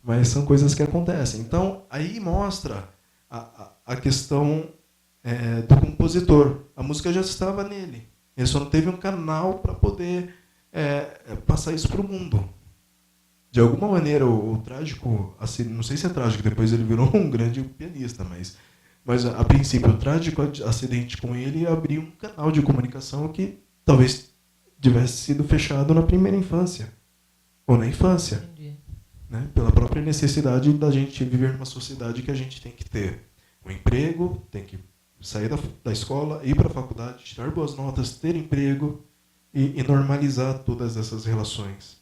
Mas são coisas que acontecem. Então, aí mostra a questão do compositor. A música já estava nele. Ele só não teve um canal para poder passar isso para o mundo. De alguma maneira, o trágico, assim, não sei se é trágico, depois ele virou um grande pianista, mas a princípio o trágico acidente com ele abriu um canal de comunicação que talvez tivesse sido fechado na primeira infância, ou na infância. Né? Pela própria necessidade da gente viver numa sociedade que a gente tem que ter um emprego, tem que sair da escola, ir para a faculdade, tirar boas notas, ter emprego e normalizar todas essas relações.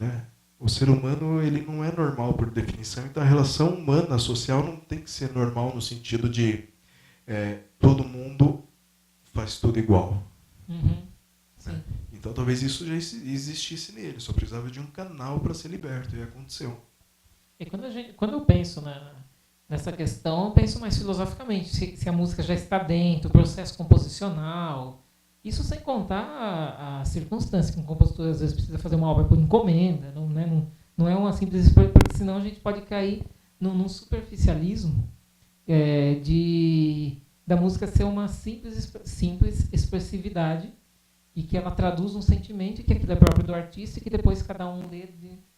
Né? O ser humano ele não é normal por definição, então a relação humana, social, não tem que ser normal no sentido de todo mundo faz tudo igual. Uhum. Sim. Então talvez isso já existisse nele, só precisava de um canal para ser liberto, e aconteceu. E quando eu penso nessa questão, eu penso mais filosoficamente, se a música já está dentro, o processo composicional. Isso sem contar a circunstância que um compositor às vezes precisa fazer uma obra por encomenda, não é uma simples, porque senão a gente pode cair num superficialismo da música ser uma simples expressividade e que ela traduz um sentimento e que aquilo é próprio do artista e que depois cada um lê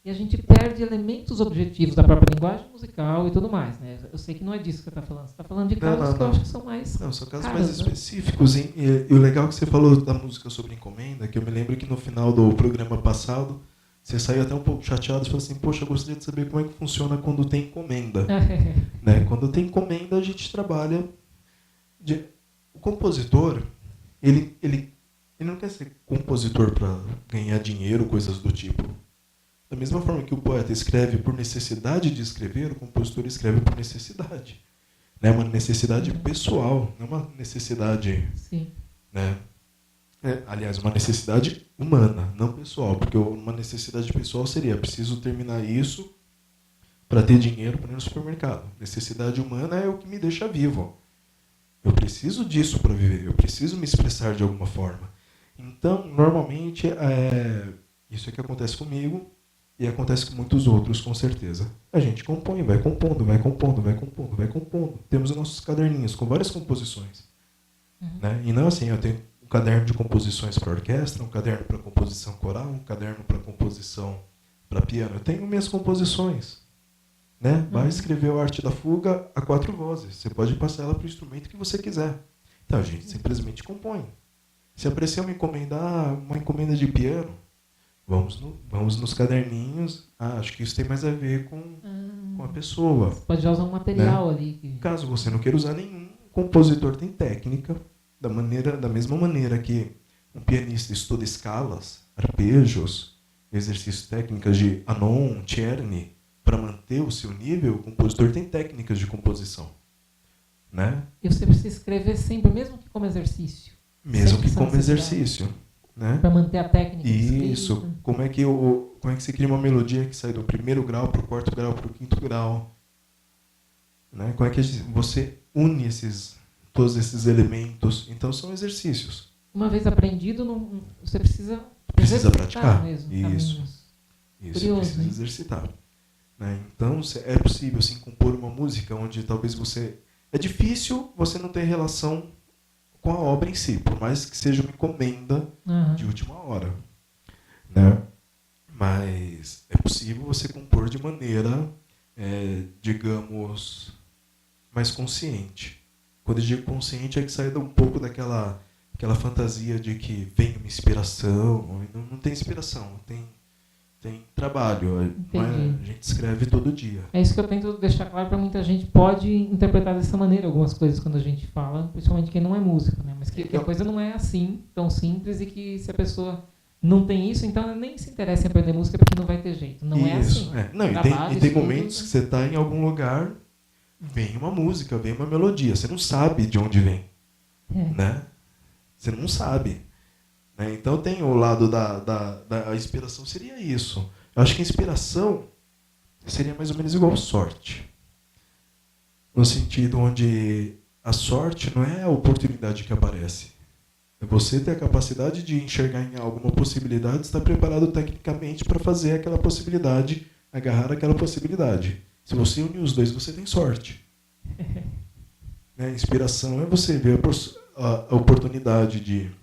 e a gente perde elementos objetivos da própria linguagem musical e tudo mais. Né? Eu sei que não é disso que você está falando. Você está falando de casos que eu acho que são mais... Não, são casos mais específicos. E o legal que você falou da música sobre encomenda, que eu me lembro que no final do programa passado, você saiu até um pouco chateado e falou assim, poxa, eu gostaria de saber como é que funciona quando tem encomenda. Né? Quando tem encomenda, a gente trabalha... O compositor, ele Ele não quer ser compositor para ganhar dinheiro, coisas do tipo. Da mesma forma que o poeta escreve por necessidade de escrever, o compositor escreve por necessidade. É uma necessidade pessoal, não é uma necessidade... Sim. Né? Aliás, uma necessidade humana, não pessoal. Porque uma necessidade pessoal seria: preciso terminar isso para ter dinheiro para ir no supermercado. Necessidade humana é o que me deixa vivo. Eu preciso disso para viver. Eu preciso me expressar de alguma forma. Então, normalmente, isso é que acontece comigo e acontece com muitos outros, com certeza. A gente compõe, vai compondo, vai compondo, vai compondo, vai compondo. Temos os nossos caderninhos com várias composições. Né? E não assim, eu tenho um caderno de composições para orquestra, um caderno para composição coral, um caderno para composição para piano. Eu tenho minhas composições. Né? Vai escrever o Arte da Fuga a 4 vozes. Você pode passar ela para o instrumento que você quiser. Então a gente simplesmente compõe. Se aparecer uma encomenda de piano, vamos nos caderninhos. Acho que isso tem mais a ver com a pessoa. Você pode já usar um material, né? Ali. Caso você não queira usar nenhum, o compositor tem técnica, da mesma maneira que um pianista estuda escalas, arpejos, exercícios técnicas de Anon, Czerny, para manter o seu nível. O compositor tem técnicas de composição. Né? E você precisa escrever sempre, mesmo que como exercício. Mesmo que como exercício. Né? Para manter a técnica. Isso. Como é que você cria uma melodia que sai do 1º grau para o 4º grau, para o 5º grau? Né? Como é que você une todos esses elementos? Então são exercícios. Uma vez aprendido, você precisa praticar mesmo. Isso. Curioso, precisa exercitar. Né? Então é possível assim, compor uma música onde talvez você... É difícil você não ter relação com a obra em si, por mais que seja uma encomenda de última hora. Né? Mas é possível você compor de maneira, digamos, mais consciente. Quando eu digo consciente, é que sai um pouco daquela fantasia de que vem uma inspiração. Não tem inspiração, tem trabalho. A gente escreve todo dia. É isso que eu tento deixar claro para muita gente. Pode interpretar dessa maneira algumas coisas quando a gente fala, principalmente quem não é músico, né? Mas que a coisa não é assim, tão simples, e que se a pessoa não tem isso, então ela nem se interessa em aprender música porque não vai ter jeito. Não é assim. Não, e tem momentos que você está em algum lugar, vem uma música, vem uma melodia. Você não sabe de onde vem. Né? Você não sabe. Então tem o lado da inspiração, seria isso. Eu acho que a inspiração seria mais ou menos igual a sorte. No sentido onde a sorte não é a oportunidade que aparece. É você ter a capacidade de enxergar em alguma possibilidade, estar preparado tecnicamente para fazer aquela possibilidade, agarrar aquela possibilidade. Se você unir os dois, você tem sorte. Inspiração é você ver a oportunidade de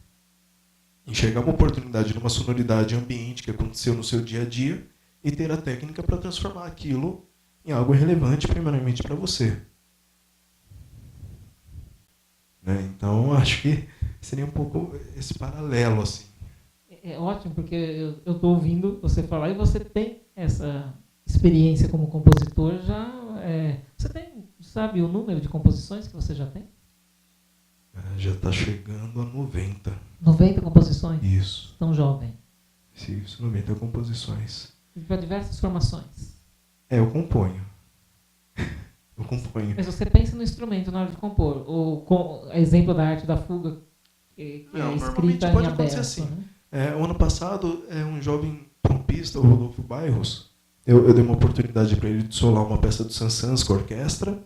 enxergar uma oportunidade numa sonoridade ambiente que aconteceu no seu dia a dia e ter a técnica para transformar aquilo em algo relevante primeiramente para você. Então, acho que seria um pouco esse paralelo. Assim. É ótimo, porque eu estou ouvindo você falar e você tem essa experiência como compositor já. Você sabe o número de composições que você já tem? Já está chegando a 90. 90 composições? Isso. Tão jovem. Isso, 90 composições. E para diversas formações? Eu componho. Mas você pensa no instrumento na hora de compor? Ou exemplo da Arte da Fuga, que não, é normalmente escrita pode em aberto, acontecer assim. Né? O ano passado, um jovem trompista, o Rodolfo Bairros, eu dei uma oportunidade para ele de solar uma peça do Sansans com a orquestra.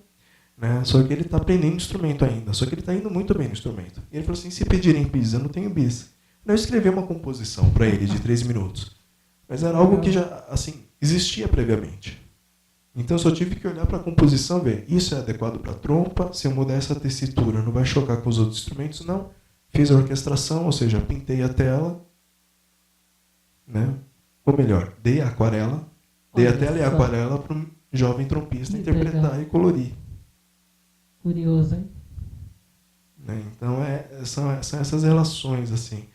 Né? Só que ele está aprendendo instrumento ainda. Só que ele está indo muito bem no instrumento. E ele falou assim, se pedirem bis, eu não tenho bis. Eu escrevi uma composição para ele de 3 minutos. Mas era algo que já assim, existia previamente. Então eu só tive que olhar para a composição e ver, isso é adequado para a trompa, se eu mudar essa tessitura não vai chocar com os outros instrumentos? Não. Fiz a orquestração, ou seja, pintei a tela. Né? Ou melhor, dei a aquarela. Dei a tela e a aquarela para um jovem trompista interpretar e colorir. Curioso, hein? Então, são essas relações, assim.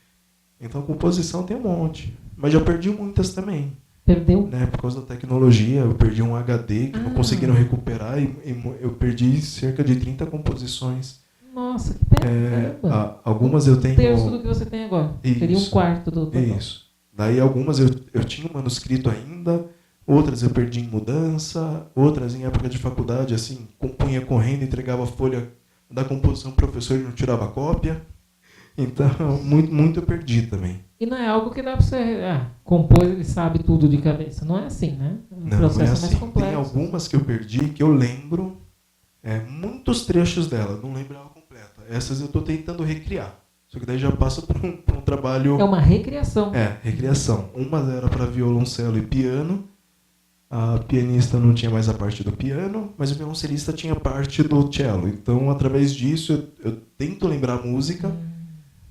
Então, composição tem um monte. Mas já perdi muitas também. Perdeu? Por causa da tecnologia, eu perdi um HD que não conseguiram recuperar e eu perdi cerca de 30 composições. Nossa, que pena. Algumas eu tenho... Um terço do que você tem agora. Isso. Seria um quarto do total. Isso. Daí algumas eu tinha o manuscrito ainda, outras eu perdi em mudança, outras em época de faculdade, assim, compunha correndo, entregava a folha da composição pro professor e não tirava cópia. Então, muito eu perdi também. E não é algo que dá para você compor, ele sabe tudo de cabeça. Não é assim, né? O processo não é mais assim. complexo. Tem algumas que eu perdi, que eu lembro, muitos trechos dela, não lembro ela completa. Essas eu estou tentando recriar. Só que daí já passa por um trabalho... É uma recriação. Recriação. Uma era para violoncelo e piano. A pianista não tinha mais a parte do piano, mas o violoncelista tinha a parte do cello. Então, através disso, eu tento lembrar a música,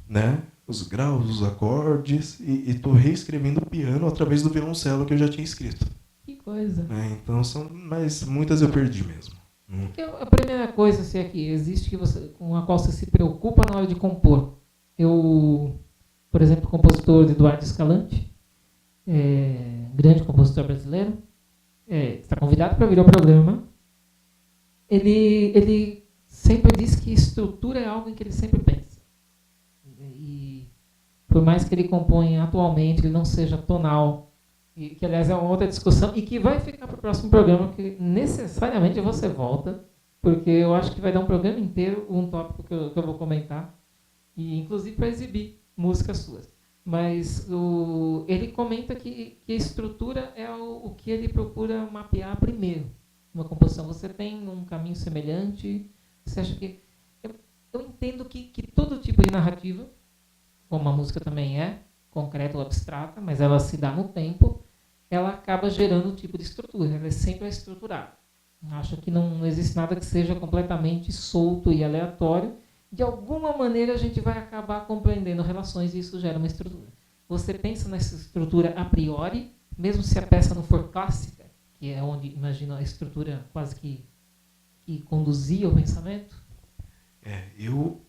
né? Os graus, os acordes, e estou reescrevendo o piano através do violoncelo que eu já tinha escrito. Que coisa. Então, mas muitas eu perdi mesmo. A primeira coisa assim, que existe com a qual você se preocupa na hora de compor. Eu, por exemplo, compositor de Eduardo Escalante, grande compositor brasileiro, está convidado para vir ao programa. Ele sempre diz que estrutura é algo em que ele sempre pensa. E por mais que ele componha atualmente, ele não seja tonal, e que aliás é uma outra discussão, e que vai ficar para o próximo programa, que necessariamente você volta, porque eu acho que vai dar um programa inteiro, um tópico que eu vou comentar, e inclusive para exibir músicas suas. Mas ele comenta que a estrutura é o que ele procura mapear primeiro. Uma composição, você tem um caminho semelhante? Você acha que... Eu entendo que todo tipo de narrativa, como a música também é, concreta ou abstrata, mas ela se dá no tempo, ela acaba gerando um tipo de estrutura. Ela é sempre estruturada. Acho que não existe nada que seja completamente solto e aleatório. De alguma maneira a gente vai acabar compreendendo relações e isso gera uma estrutura. Você pensa nessa estrutura a priori, mesmo se a peça não for clássica, que é onde, imagino, a estrutura quase que conduzia o pensamento? Eu,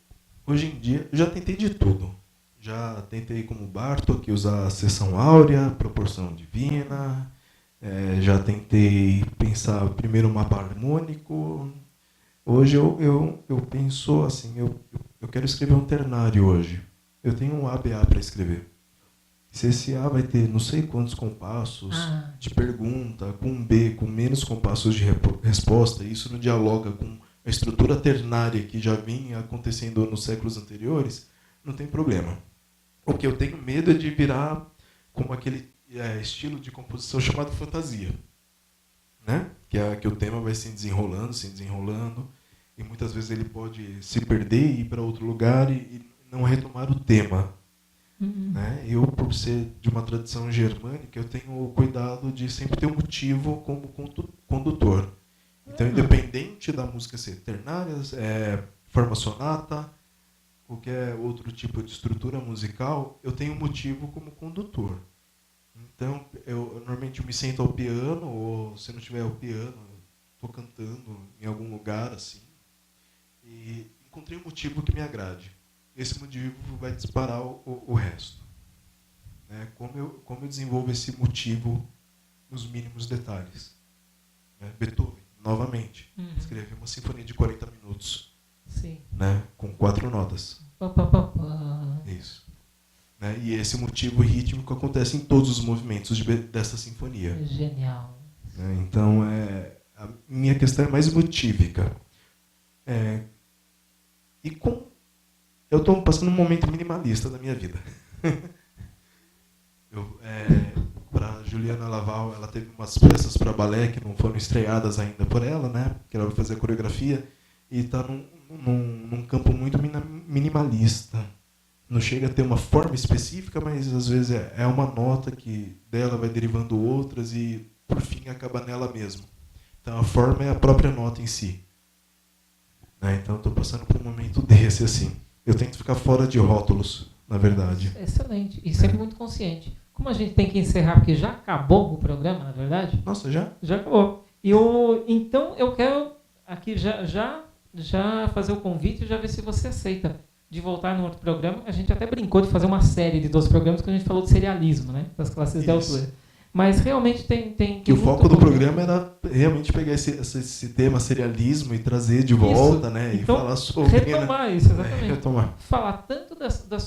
hoje em dia, já tentei de tudo. Já tentei, como Bartók, usar a seção áurea, proporção divina. Já tentei pensar primeiro um mapa harmônico. Hoje eu penso assim, eu quero escrever um ternário hoje. Eu tenho um ABA para escrever. Se esse A vai ter não sei quantos compassos de pergunta, com um B com menos compassos de resposta, isso não dialoga com a estrutura ternária que já vinha acontecendo nos séculos anteriores, não tem problema. O que eu tenho medo é de virar como aquele estilo de composição chamado fantasia, né? Que o tema vai se desenrolando, e muitas vezes ele pode se perder e ir para outro lugar e não retomar o tema. Né? Eu, por ser de uma tradição germânica, eu tenho o cuidado de sempre ter um motivo como condutor. Então, independente da música ser ternárias, forma sonata, qualquer outro tipo de estrutura musical, eu tenho um motivo como condutor. Então, eu normalmente me sento ao piano, ou se não tiver ao piano, estou cantando em algum lugar assim, e encontrei um motivo que me agrade. Esse motivo vai disparar o resto. Né? Como eu desenvolvo esse motivo nos mínimos detalhes. Né? Beethoven, novamente, escreveu uma sinfonia de 40 minutos. Sim. Né? Com 4 notas. Isso. Né? E esse motivo rítmico acontece em todos os movimentos dessa sinfonia. Genial. Né? Então, a minha questão é mais motívica. Eu estou passando um momento minimalista da minha vida. Para Juliana Laval, ela teve umas peças para balé que não foram estreadas ainda por ela, né? Que ela vai fazer a coreografia, e está num campo muito minimalista. Não chega a ter uma forma específica, mas às vezes é uma nota que dela vai derivando outras e, por fim, acaba nela mesmo. Então, a forma é a própria nota em si. Né? Então, estou passando por um momento desse, assim. Eu tento ficar fora de rótulos, na verdade. Excelente. E sempre muito consciente. Como a gente tem que encerrar, porque já acabou o programa, na verdade? Nossa, já? Já acabou. Então, eu quero aqui já fazer o convite e já ver se você aceita de voltar no outro programa. A gente até brincou de fazer uma série de 12 programas que a gente falou de serialismo, né? Das classes de altura. Mas realmente tem que o foco do programa era realmente pegar esse tema serialismo e trazer de volta, né? Então, e falar sobre... Retomar isso, exatamente. Retomar. Falar tanto da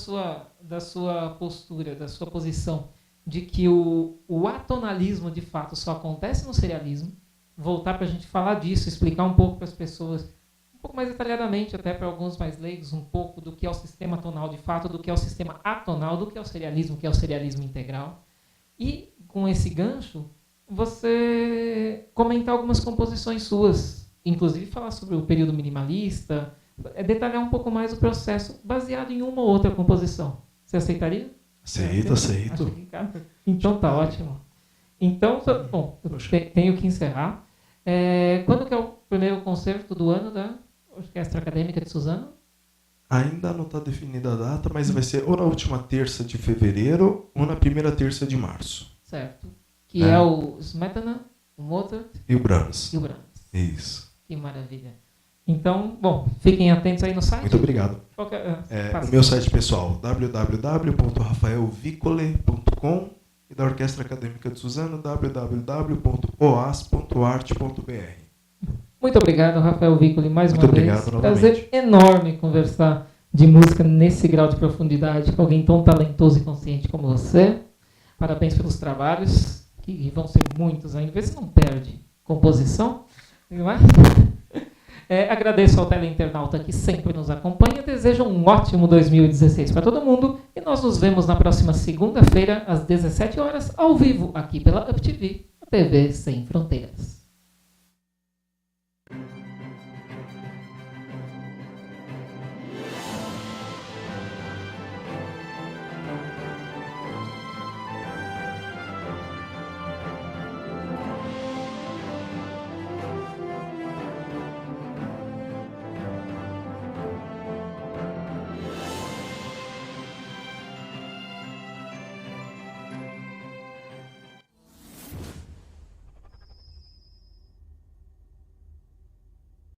sua postura, da sua posição, de que o atonalismo, de fato, só acontece no serialismo, voltar para a gente falar disso, explicar um pouco para as pessoas, um pouco mais detalhadamente, até para alguns mais leigos, um pouco do que é o sistema atonal de fato, do que é o sistema atonal, do que é o serialismo integral. E, com esse gancho, você comentar algumas composições suas, inclusive falar sobre o período minimalista, detalhar um pouco mais o processo, baseado em uma ou outra composição. Você aceitaria? Aceito. Então tá ótimo. Então, bom, tenho que encerrar. Quando que é o primeiro concerto do ano da Orquestra Acadêmica de Suzano? Ainda não está definida a data, mas vai ser ou na última terça de fevereiro ou na primeira terça de março. Certo. Que é o Smetana, o Mozart e o Brahms. Isso. Que maravilha. Então, bom, fiquem atentos aí no site. Muito obrigado. O meu site pessoal, www.rafaelvicole.com, e da Orquestra Acadêmica de Suzano, www.oas.arte.br. Muito obrigado, Rafael Vicole, mais uma vez. Muito obrigado novamente. Prazer enorme conversar de música nesse grau de profundidade com alguém tão talentoso e consciente como você. Parabéns pelos trabalhos, que vão ser muitos ainda. Vê se não perde composição. Não é? Agradeço ao teleinternauta que sempre nos acompanha. Desejo um ótimo 2016 para todo mundo. E nós nos vemos na próxima segunda-feira, às 17 horas, ao vivo, aqui pela UpTV, a TV Sem Fronteiras.